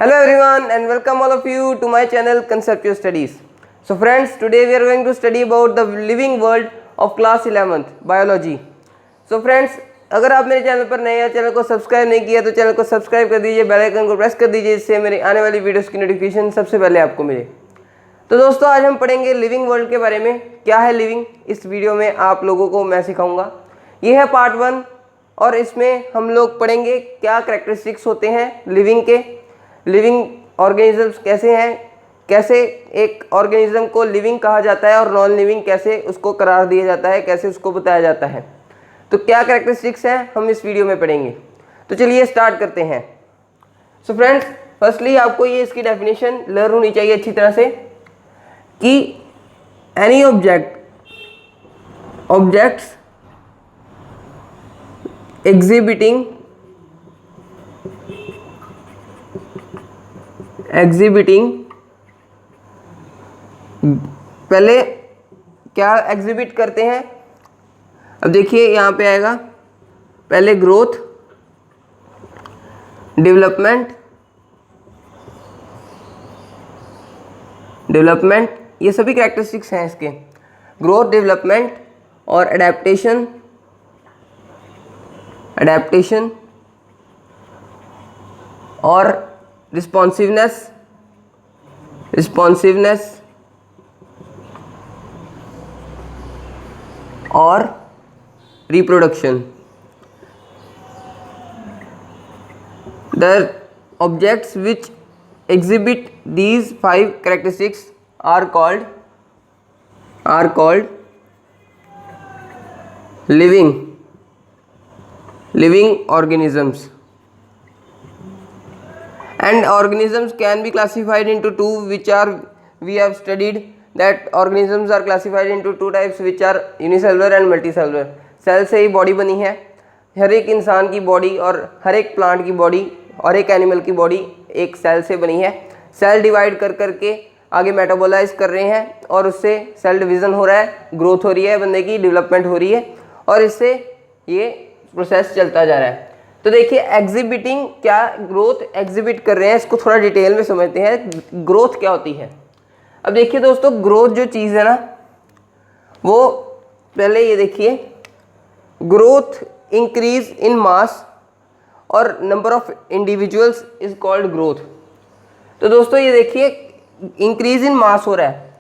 Hello everyone and welcome all of you to my channel Conceptual Studies. So friends, today we are going to study about the living world of class 11th biology. So friends, अगर आप मेरे channel पर नए हैं, channel को subscribe नहीं किया तो चैनल को सब्सक्राइब कर दीजिए, बेल आइकन को प्रेस कर दीजिए, जिससे मेरी आने वाली वीडियोस की नोटिफिकेशन सबसे पहले आपको मिले। तो दोस्तों, आज हम पढ़ेंगे लिविंग वर्ल्ड के बारे में। क्या है लिविंग, इस वीडियो में आप लोगों को मैं सिखाऊंगा। ये है पार्ट 1 और इसमें हम लोग पढ़ेंगे क्या कैरेक्टरिस्टिक्स होते हैं लिविंग के, लिविंग ऑर्गेनिजम्स कैसे हैं, कैसे एक ऑर्गेनिज्म को लिविंग कहा जाता है और नॉन लिविंग कैसे उसको करार दिया जाता है, कैसे उसको बताया जाता है। तो क्या कैरेक्टरिस्टिक्स हैं हम इस वीडियो में पढ़ेंगे। तो चलिए स्टार्ट करते हैं। सो फ्रेंड्स, फर्स्टली आपको ये इसकी डेफिनेशन लर्न होनी चाहिए अच्छी तरह से कि एनी ऑब्जेक्ट्स एग्जिबिटिंग पहले क्या एग्जिबिट करते हैं। अब देखिए यहाँ पे आएगा पहले ग्रोथ, डेवलपमेंट, ये सभी कैरेक्टरिस्टिक्स हैं इसके। ग्रोथ, डेवलपमेंट और एडेप्टेशन और रिस्पॉन्सिवनेस और reproduction. The objects which exhibit these 5 characteristics are called living organisms. And organisms can be classified into two, which are we have studied that organisms are classified into two types, which are unicellular and multicellular. Cell से ही body बनी है। हर एक इंसान की body और हर एक plant की बॉडी और एक एनिमल की बॉडी एक सेल से बनी है। सेल डिवाइड कर करके आगे मेटाबोलाइज कर रहे हैं और उससे सेल डिवीज़न हो रहा है, ग्रोथ हो रही है, बंदे की डेवलपमेंट हो रही है और इससे ये प्रोसेस चलता जा रहा है। तो देखिए एग्जिबिटिंग, क्या ग्रोथ एग्जिबिट कर रहे हैं, इसको थोड़ा डिटेल में समझते हैं। ग्रोथ क्या होती है। अब देखिए दोस्तों, ग्रोथ जो चीज़ है ना, वो पहले ये देखिए, ग्रोथ इंक्रीज इन मास और number of individuals is called growth. तो दोस्तों ये देखिए इंक्रीज इन मास हो रहा है।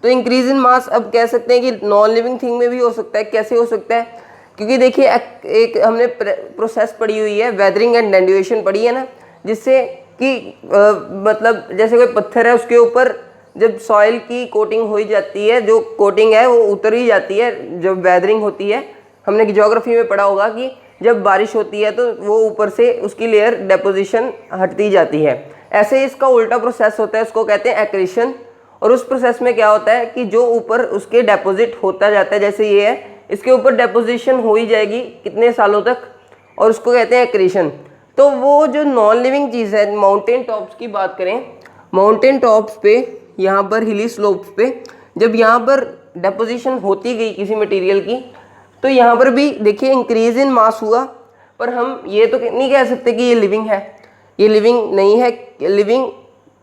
तो इंक्रीज इन मास अब कह सकते हैं कि नॉन लिविंग थिंग में भी हो सकता है। कैसे हो सकता है, क्योंकि देखिए एक हमने प्रोसेस पढ़ी हुई है, वेदरिंग एंड डेन्युएशन पढ़ी है ना, जिससे कि मतलब जैसे कोई पत्थर है उसके ऊपर जब सॉइल की कोटिंग हो जाती है, जो कोटिंग है वो उतर ही जाती है जब वेदरिंग होती है। हमने ज्योग्राफी में पढ़ा होगा कि जब बारिश होती है तो वो ऊपर से उसकी लेयर डेपोजिशन हटती जाती है। ऐसे ही इसका उल्टा प्रोसेस होता है, उसको कहते हैं एक्रीशन। और उस प्रोसेस में क्या होता है कि जो ऊपर उसके डेपोजिट होता जाता है, जैसे ये है, इसके ऊपर डेपोजिशन हो ही जाएगी कितने सालों तक, और उसको कहते हैं एक्रीशन। तो वो जो नॉन लिविंग चीज़ है, माउंटेन टॉप्स की बात करें, माउंटेन टॉप्स पे, यहाँ पर हिली स्लोप्स पे जब यहाँ पर डेपोजिशन होती गई किसी मटेरियल की, तो यहाँ पर भी देखिए इंक्रीज इन मास हुआ। पर हम ये तो नहीं कह सकते कि ये लिविंग है, ये लिविंग नहीं है। लिविंग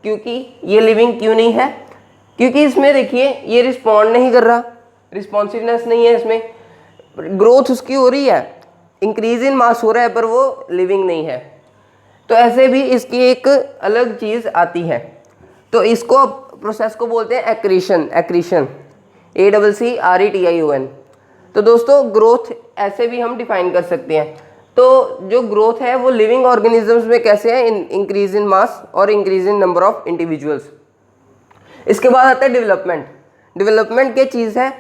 क्योंकि ये लिविंग क्यों नहीं है, क्योंकि इसमें देखिए ये रिस्पॉन्ड नहीं कर रहा, रिस्पॉन्सिवनेस नहीं है इसमें, ग्रोथ उसकी हो रही है, इंक्रीज इन मास हो रहा है, पर वो लिविंग नहीं है। तो ऐसे भी इसकी एक अलग चीज़ आती है। तो इसको प्रोसेस को बोलते हैं एक्रीशन, ACCRETION। तो दोस्तों ग्रोथ ऐसे भी हम डिफाइन कर सकते हैं। तो जो ग्रोथ है वो लिविंग ऑर्गेनिजम्स में कैसे है, इंक्रीज इन मास और increase in number of individuals. इसके बाद आता है डेवलपमेंट क्या चीज़ है,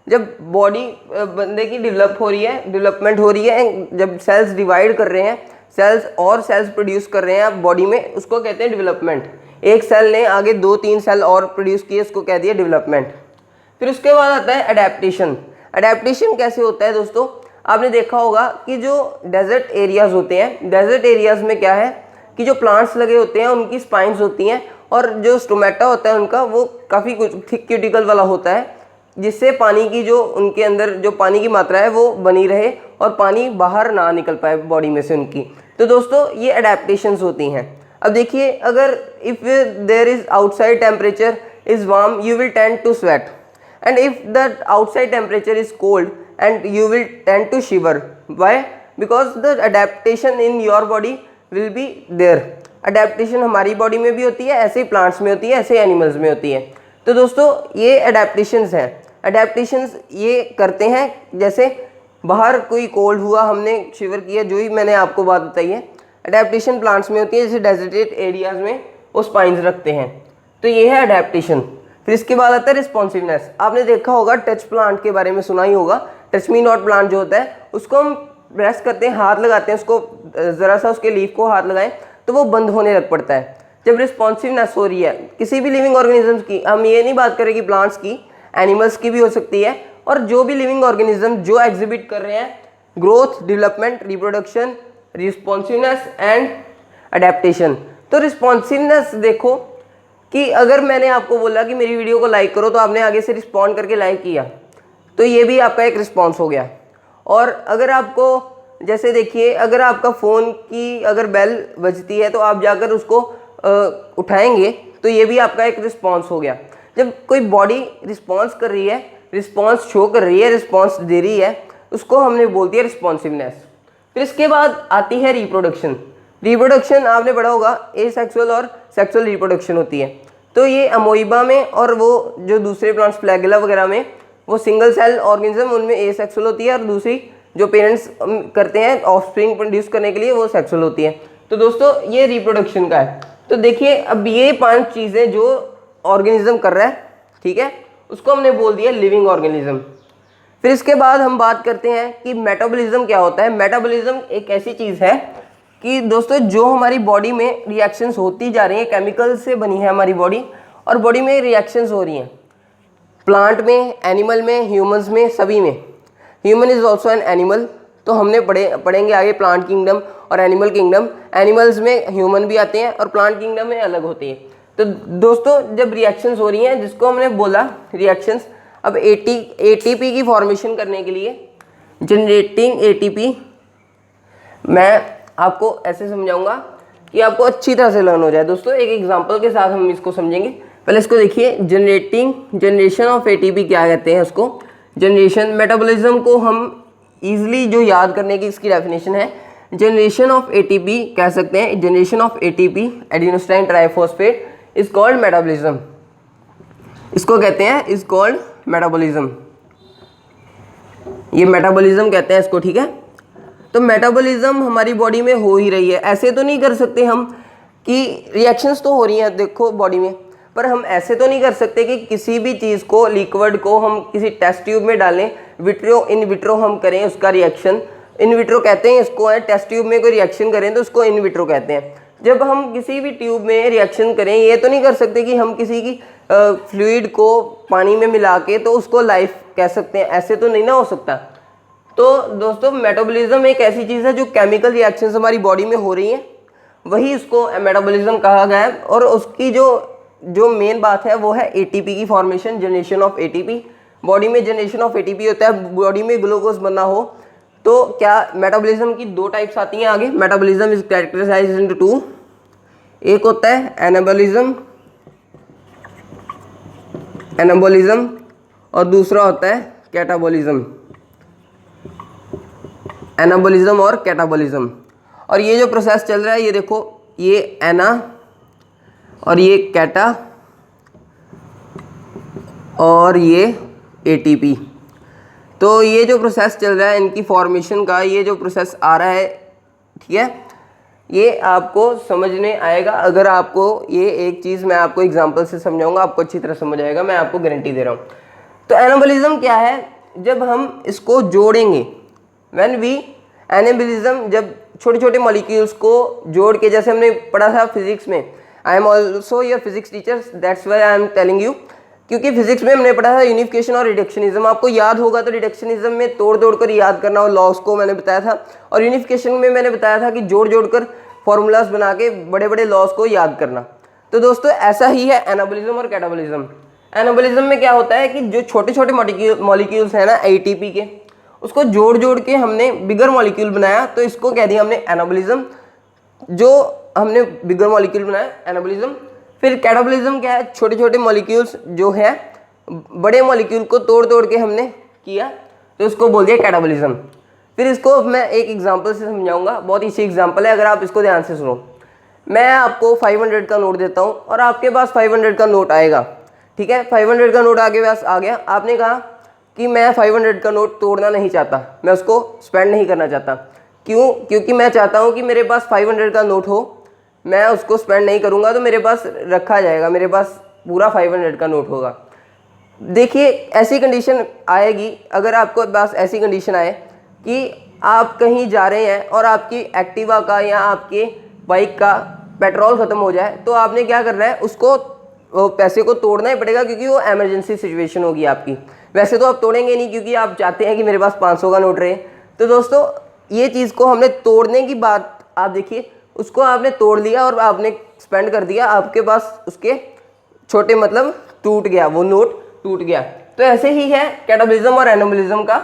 जब बॉडी बंदे की डेवलप हो रही है, डेवलपमेंट हो रही है, जब सेल्स डिवाइड कर रहे हैं, सेल्स प्रोड्यूस कर रहे हैं आप बॉडी में, उसको कहते हैं डेवलपमेंट। एक सेल ने आगे 2-3 सेल और प्रोड्यूस किए, उसको कह दिया डेवलपमेंट। फिर उसके बाद आता है एडेप्टेशन। एडेप्टेशन कैसे होता है दोस्तों, आपने देखा होगा कि जो डेजर्ट एरियाज होते हैं, डेजर्ट एरियाज में क्या है कि जो प्लांट्स लगे होते हैं उनकी स्पाइन्स होती हैं और जो स्टोमेटा होता है उनका वो काफ़ी थिक क्यूटिकल वाला होता है, जिससे पानी की जो उनके अंदर जो पानी की मात्रा है वो बनी रहे और पानी बाहर ना निकल पाए बॉडी में से उनकी। तो दोस्तों ये अडेप्टेशंस होती हैं। अब देखिए, अगर if there is outside temperature is warm you will tend to sweat, and if the outside temperature is cold and you will tend to shiver. Why? Because the adaptation in your body will be there. adaptation हमारी body में भी होती है, ऐसे ही plants में होती है, ऐसे एनिमल्स में होती है। तो दोस्तों ये अडेप्टेशंस हैं। अडेप्टेशंस ये करते हैं, जैसे बाहर कोई कोल्ड हुआ, हमने शिवर किया, जो ही मैंने आपको बात बताई है। अडेप्टेशन प्लांट्स में होती है, जैसे डेजर्टेड एरियाज में वो स्पाइंस रखते हैं, तो ये है अडेप्टेशन। फिर इसके बाद आता है रिस्पॉन्सिवनेस। आपने देखा होगा, टच प्लांट के बारे में सुना ही होगा। टच मी नॉट प्लांट जो होता है उसको हम प्रेस करते हैं, हाथ लगाते हैं, उसको ज़रा सा उसके लीफ को हाथ लगाएं तो वो बंद होने लग पड़ता है। जब रिस्पॉन्सिवनेस हो रही है किसी भी लिविंग ऑर्गेनिज्म की, हम ये नहीं बात करें कि प्लांट्स की, एनिमल्स की भी हो सकती है, और जो भी लिविंग ऑर्गेनिज्म जो एग्जिबिट कर रहे हैं growth, development, reproduction, responsiveness and adaptation. तो रिस्पॉन्सिवनेस देखो कि अगर मैंने आपको बोला कि मेरी वीडियो को लाइक करो तो आपने आगे से रिस्पॉन्ड करके लाइक किया, तो ये भी आपका एक रिस्पॉन्स हो गया। और अगर आपको, जैसे देखिए, अगर आपका फ़ोन की अगर बेल बजती है तो आप जाकर उसको उठाएंगे, तो ये भी आपका एक रिस्पॉन्स हो गया। जब कोई बॉडी रिस्पॉन्स कर रही है, रिस्पॉन्स शो कर रही है, रिस्पॉन्स दे रही है, उसको हमने बोल दिया रिस्पॉन्सिवनेस। फिर इसके बाद आती है रिप्रोडक्शन। रिप्रोडक्शन आपने पढ़ा होगा, एसेक्सुअल और सेक्सुअल रिप्रोडक्शन होती है। तो ये अमोइबा में और वो जो दूसरे प्लांट्स फ्लैगेला वगैरह में, वो सिंगल सेल ऑर्गेनिज्म, उनमें एसेक्सुअल होती है, और दूसरी जो पेरेंट्स करते हैं ऑफस्प्रिंग प्रोड्यूस करने के लिए, वो सेक्सुअल होती है। तो दोस्तों ये रिप्रोडक्शन का है। तो देखिए, अब ये 5 चीज़ें जो ऑर्गेनिज्म कर रहा है, ठीक है, उसको हमने बोल दिया लिविंग ऑर्गेनिज्म। फिर इसके बाद हम बात करते हैं कि मेटाबॉलिज्म क्या होता है। मेटाबॉलिज्म एक ऐसी चीज़ है कि दोस्तों जो हमारी बॉडी में रिएक्शंस होती जा रही हैं, केमिकल से बनी है हमारी बॉडी, और बॉडी में रिएक्शंस हो रही हैं, प्लांट में, एनिमल में, ह्यूमंस में, सभी में। Human is also an animal, तो हमने पढ़ेंगे आगे प्लांट किंगडम और एनिमल किंगडम। एनिमल्स में ह्यूमन भी आते हैं और प्लांट किंगडम में अलग होते हैं। तो दोस्तों जब रिएक्शंस हो रही हैं, जिसको हमने बोला रिएक्शंस, अब एटीपी की फॉर्मेशन करने के लिए जनरेटिंग एटीपी, मैं आपको ऐसे समझाऊंगा कि आपको अच्छी तरह से लर्न हो जाए। दोस्तों एक एग्जांपल के साथ हम इसको समझेंगे। पहले इसको देखिए, जनरेशन ऑफ एटीपी क्या कहते हैं उसको, जनरेशन। मेटाबॉलिज्म को हम ईजिली जो याद करने की इसकी डेफिनेशन है, जनरेशन ऑफ एटीपी कह सकते हैं। Generation of ATP, adenosine triphosphate, is called metabolism. इसको कहते हैं, इज कॉल्ड मेटाबॉलिज्म। ये मेटाबॉलिज्म कहते हैं इसको, ठीक है। तो मेटाबॉलिज्म हमारी बॉडी में हो ही रही है। ऐसे तो नहीं कर सकते हम कि रिएक्शंस तो हो रही हैं देखो बॉडी में, पर हम ऐसे तो नहीं कर सकते कि किसी भी चीज़ को, लिक्विड को हम किसी टेस्ट ट्यूब में डालें, विट्रो इन विट्रो हम करें उसका रिएक्शन। इन विट्रो कहते हैं इसको, है टेस्ट ट्यूब में कोई रिएक्शन करें तो उसको इन विट्रो कहते हैं। जब हम किसी भी ट्यूब में रिएक्शन करें, ये तो नहीं कर सकते कि हम किसी की फ्लूइड को पानी में मिला के तो उसको लाइफ कह सकते हैं, ऐसे तो नहीं ना हो सकता। तो दोस्तों मेटाबॉलिज्म एक ऐसी चीज़ है जो केमिकल रिएक्शंस हमारी बॉडी में हो रही हैं, वही उसको मेटाबॉलिज्म कहा गया है। और उसकी जो मेन बात है वो है एटीपी की formation, generation of ATP. Body में जनरेशन ऑफ एटीपी होता है, बॉडी में ग्लूकोज बनना हो तो क्या मेटाबॉलिज्म की 2 टाइप्स आती हैं आगे। मेटाबॉलिज्म इज कैरेक्टराइज्ड इनटू 2, एक होता है एनाबॉलिज्म और दूसरा होता है कैटाबॉलिज्म। एनाबॉलिज्म और कैटाबॉलिज्म। और ये जो प्रोसेस चल रहा है, ये देखो, ये एना और ये कैटा और ये एटीपी। तो ये जो प्रोसेस चल रहा है इनकी फॉर्मेशन का, ये जो प्रोसेस आ रहा है, ठीक है, ये आपको समझने आएगा अगर आपको ये एक चीज़ मैं आपको एग्जांपल से समझाऊंगा, आपको अच्छी तरह समझ आएगा, मैं आपको गारंटी दे रहा हूँ। तो एनाबॉलिज्म क्या है, जब हम इसको जोड़ेंगे, व्हेन वी एनाबॉलिज्म, जब छोटे छोटे मॉलिक्यूल्स को जोड़ के, जैसे हमने पढ़ा था फिजिक्स में, I am also your physics teacher, that's why I am telling you, क्योंकि फिजिक्स में हमने पढ़ा था यूनिफिकेशन और रिडक्शनिज्म। आपको याद होगा तो रिडक्शनिज्म में तोड़ कर याद करना और लॉस को मैंने बताया था, और यूनिफिकेशन में मैंने बताया था कि जोड़ कर फॉर्मूलाज बना के बड़े बड़े लॉस को याद करना। तो दोस्तों ऐसा ही है एनाबॉलिज्म और कैटाबॉलिज्म। एनाबॉलिज्म में क्या होता है कि जो छोटे छोटे मॉलिक्यूल्स हैं ना एटीपी के, उसको जोड़ के हमने बिगर मॉलिक्यूल बनाया, तो इसको कह दिया हमने एनाबॉलिज्म। जो हमने बिगर मॉलिक्यूल बनाया एनाबॉलिज्म। फिर कैटाबॉलिज्म क्या है, छोटे छोटे मॉलिक्यूल्स जो है बड़े मॉलिक्यूल को तोड़ तोड़ के हमने किया, तो उसको बोल दिया कैटाबॉलिज्म। फिर इसको मैं एक एग्जांपल से समझाऊंगा, बहुत ही अच्छी एग्जांपल है, अगर आप इसको ध्यान से सुनो। मैं आपको 500 का नोट देता हूँ और आपके पास 500 का नोट आएगा, ठीक है, 500 का नोट आगे पास आ गया। आपने कहा कि मैं 500 का नोट तोड़ना नहीं चाहता, मैं उसको स्पेंड नहीं करना चाहता। क्यों? क्योंकि मैं चाहता हूँ कि मेरे पास 500 का नोट हो, मैं उसको स्पेंड नहीं करूँगा तो मेरे पास रखा जाएगा, मेरे पास पूरा 500 का नोट होगा। देखिए ऐसी कंडीशन आएगी, अगर आपको पास ऐसी कंडीशन आए कि आप कहीं जा रहे हैं और आपकी एक्टिवा का या आपके बाइक का पेट्रोल ख़त्म हो जाए, तो आपने क्या करना है, उसको पैसे को तोड़ना ही पड़ेगा, क्योंकि वो इमरजेंसी सिचुएशन होगी आपकी। वैसे तो आप तोड़ेंगे नहीं, क्योंकि आप चाहते हैं कि मेरे पास 500 का नोट रहे। तो दोस्तों ये चीज़ को हमने तोड़ने की बात, आप देखिए उसको आपने तोड़ लिया और आपने स्पेंड कर दिया, आपके पास उसके छोटे मतलब टूट गया, वो नोट टूट गया। तो ऐसे ही है कैटाबॉलिज्म और एनाबॉलिज्म का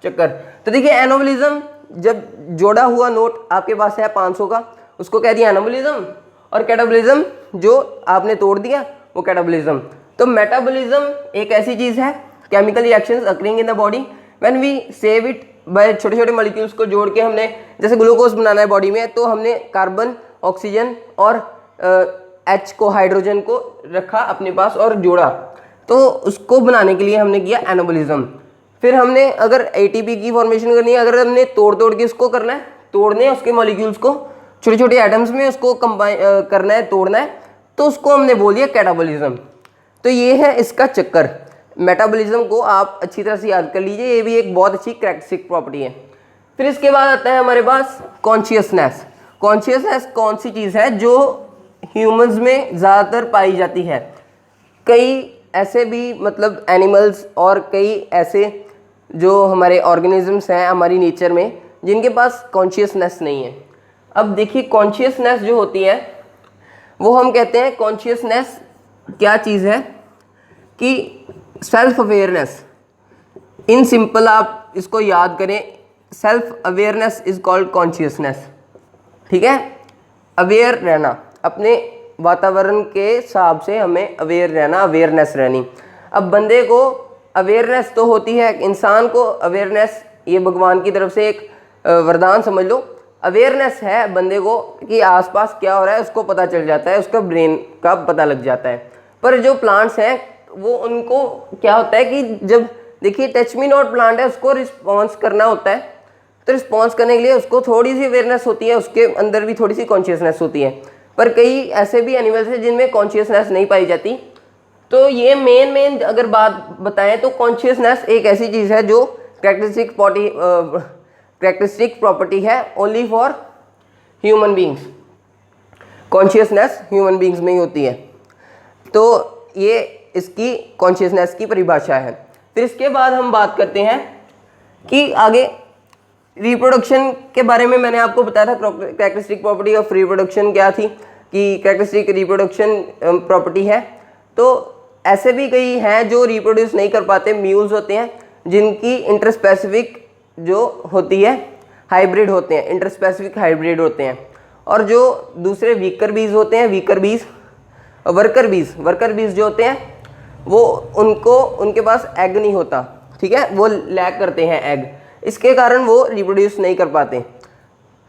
चक्कर। तो देखिए एनाबॉलिज्म, जब जोड़ा हुआ नोट आपके पास है 500 का, उसको कह दिया एनाबॉलिज्म, और कैटाबॉलिज्म जो आपने तोड़ दिया वो कैटाबॉलिज्म। तो मेटाबॉलिज्म एक ऐसी चीज़ है, chemical reactions occurring in the body when we save it by, छोटे छोटे मॉलिक्यूल्स को जोड़ के हमने, जैसे ग्लूकोज बनाना है बॉडी में, तो हमने कार्बन, ऑक्सीजन और H को, हाइड्रोजन को रखा अपने पास और जोड़ा, तो उसको बनाने के लिए हमने किया एनाबॉलिज्म। फिर हमने अगर ATP की फॉर्मेशन करनी है, अगर हमने तोड़ तोड़ के इसको करना है, तोड़ने है उसके मॉलिक्यूल्स को छोटे छोटे एटम्स में, उसको कंबाइन करना है, तोड़ना है, तो उसको हमने बोल दिया कैटाबॉलिज्म। तो ये है इसका चक्कर। मेटाबॉलिज्म को आप अच्छी तरह से याद कर लीजिए, ये भी एक बहुत अच्छी कैरेक्टरिस्टिक प्रॉपर्टी है। फिर इसके बाद आता है हमारे पास कॉन्शियसनेस। कॉन्शियसनेस कौन सी चीज़ है जो ह्यूमंस में ज़्यादातर पाई जाती है। कई ऐसे भी मतलब एनिमल्स और कई ऐसे जो हमारे ऑर्गेनिजम्स हैं हमारी नेचर में, जिनके पास कॉन्शियसनेस नहीं है। अब देखिए कॉन्शियसनेस जो होती है वो हम कहते हैं, कॉन्शियसनेस क्या चीज़ है कि सेल्फ अवेयरनेस। इन सिंपल आप इसको याद करें, self awareness is called consciousness, ठीक है। अवेयर रहना, अपने वातावरण के हिसाब से हमें अवेयर रहना, अवेयरनेस रहनी। अब बंदे को अवेयरनेस तो होती है, इंसान को अवेयरनेस ये भगवान की तरफ से एक वरदान समझ लो। अवेयरनेस है बंदे को कि आसपास क्या हो रहा है उसको पता चल जाता है, उसका ब्रेन का पता लग जाता है। पर जो प्लांट्स हैं वो, उनको क्या होता है कि जब देखिए टच मी नॉट प्लांट है, उसको रिस्पॉन्स करना होता है, तो रिस्पॉन्स करने के लिए उसको थोड़ी सी अवेयरनेस होती है, उसके अंदर भी थोड़ी सी कॉन्शियसनेस होती है। पर कई ऐसे भी एनिमल्स हैं जिनमें कॉन्शियसनेस नहीं पाई जाती। तो ये मेन अगर बात बताएं तो कॉन्शियसनेस एक ऐसी चीज़ है जो कैरेक्टरिस्टिक प्रॉपर्टी है only for human beings. Consciousness human beings में ही होती है। तो ये इसकी कॉन्शियसनेस की परिभाषा है। फिर इसके बाद हम बात करते हैं कि आगे रिप्रोडक्शन के बारे में मैंने आपको बताया था, कैरेक्टरिस्टिक प्रॉपर्टी ऑफ रिप्रोडक्शन क्या थी, कि कैरेक्टरिस्टिक रिप्रोडक्शन प्रॉपर्टी है। तो ऐसे भी कई हैं जो रिप्रोड्यूस नहीं कर पाते, म्यूल्स होते हैं जिनकी इंटरस्पेसिफिक जो होती है हाइब्रिड होते हैं, इंटरस्पेसिफिक हाइब्रिड होते हैं। और जो दूसरे वीकर बीज होते हैं, वीकर बीज, वर्कर बीज जो होते हैं वो उनके पास एग नहीं होता, ठीक है, वो लैक करते हैं एग, इसके कारण वो रिप्रोड्यूस नहीं कर पाते।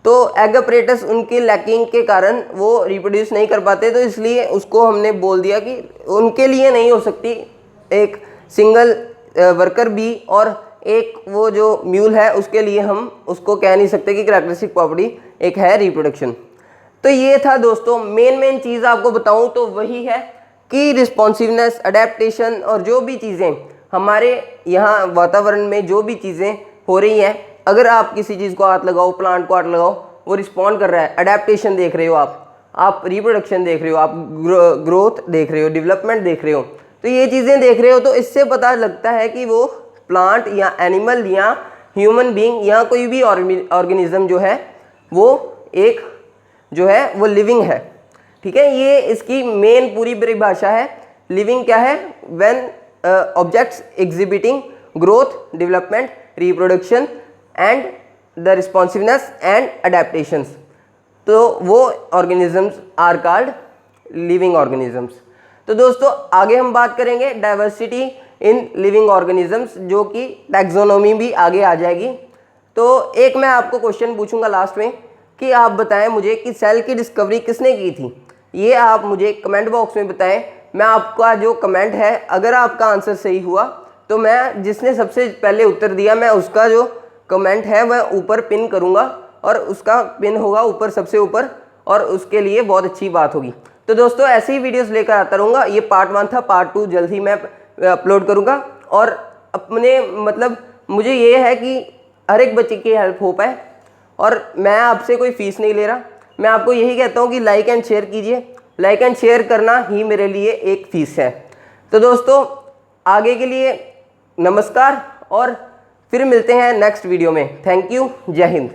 तो एग अपरेटस उनके लैकिंग के कारण वो रिप्रोड्यूस नहीं कर पाते, तो इसलिए उसको हमने बोल दिया कि उनके लिए नहीं हो सकती एक सिंगल वर्कर बी, और एक वो जो म्यूल है उसके लिए हम उसको कह नहीं सकते कि कैरेक्टरिस्टिक प्रॉपर्टी एक है रिप्रोडक्शन। तो ये था दोस्तों मेन चीज़ आपको बताऊं तो वही है कि रिस्पॉन्सिवनेस, अडेप्टेशन और जो भी चीज़ें हमारे यहाँ वातावरण में जो भी चीज़ें हो रही हैं, अगर आप किसी चीज़ को हाथ लगाओ, प्लांट को हाथ लगाओ, वो रिस्पॉन्ड कर रहा है। अडेप्टेशन देख रहे हो आप रिप्रोडक्शन देख रहे हो, आप ग्रोथ देख रहे हो, डेवलपमेंट देख रहे हो, तो ये चीज़ें देख रहे हो, तो इससे पता लगता है कि वो प्लांट या एनिमल या ह्यूमन बीइंग या कोई भी ऑर्गेनिज्म जो है वो एक जो है वो लिविंग है, ठीक है। ये इसकी मेन पूरी परिभाषा है। लिविंग क्या है? When objects exhibiting growth, development, reproduction and the responsiveness and adaptations. तो वो organisms are called living organisms. तो दोस्तों आगे हम बात करेंगे डाइवर्सिटी इन लिविंग ऑर्गेनिजम्स, जो कि टैक्सोनॉमी भी आगे आ जाएगी। तो एक मैं आपको क्वेश्चन पूछूंगा लास्ट में कि आप बताएं मुझे कि सेल की डिस्कवरी किसने की थी। ये आप मुझे कमेंट बॉक्स में बताएं। मैं आपका जो कमेंट है, अगर आपका आंसर सही हुआ तो मैं जिसने सबसे पहले उत्तर दिया मैं उसका जो कमेंट है वह ऊपर पिन करूंगा, और उसका पिन होगा ऊपर सबसे ऊपर, और उसके लिए बहुत अच्छी बात होगी। तो दोस्तों ऐसे ही वीडियोस लेकर आता रहूँगा। ये पार्ट 1 था, पार्ट 2 जल्द ही मैं अपलोड करूँगा। और अपने मतलब मुझे ये है कि हर एक बच्चे की हेल्प हो पाए, और मैं आपसे कोई फीस नहीं ले रहा। मैं आपको यही कहता हूँ कि लाइक एंड शेयर कीजिए। लाइक एंड शेयर करना ही मेरे लिए एक फीस है। तो दोस्तों आगे के लिए नमस्कार, और फिर मिलते हैं नेक्स्ट वीडियो में। Thank you. जय हिंद।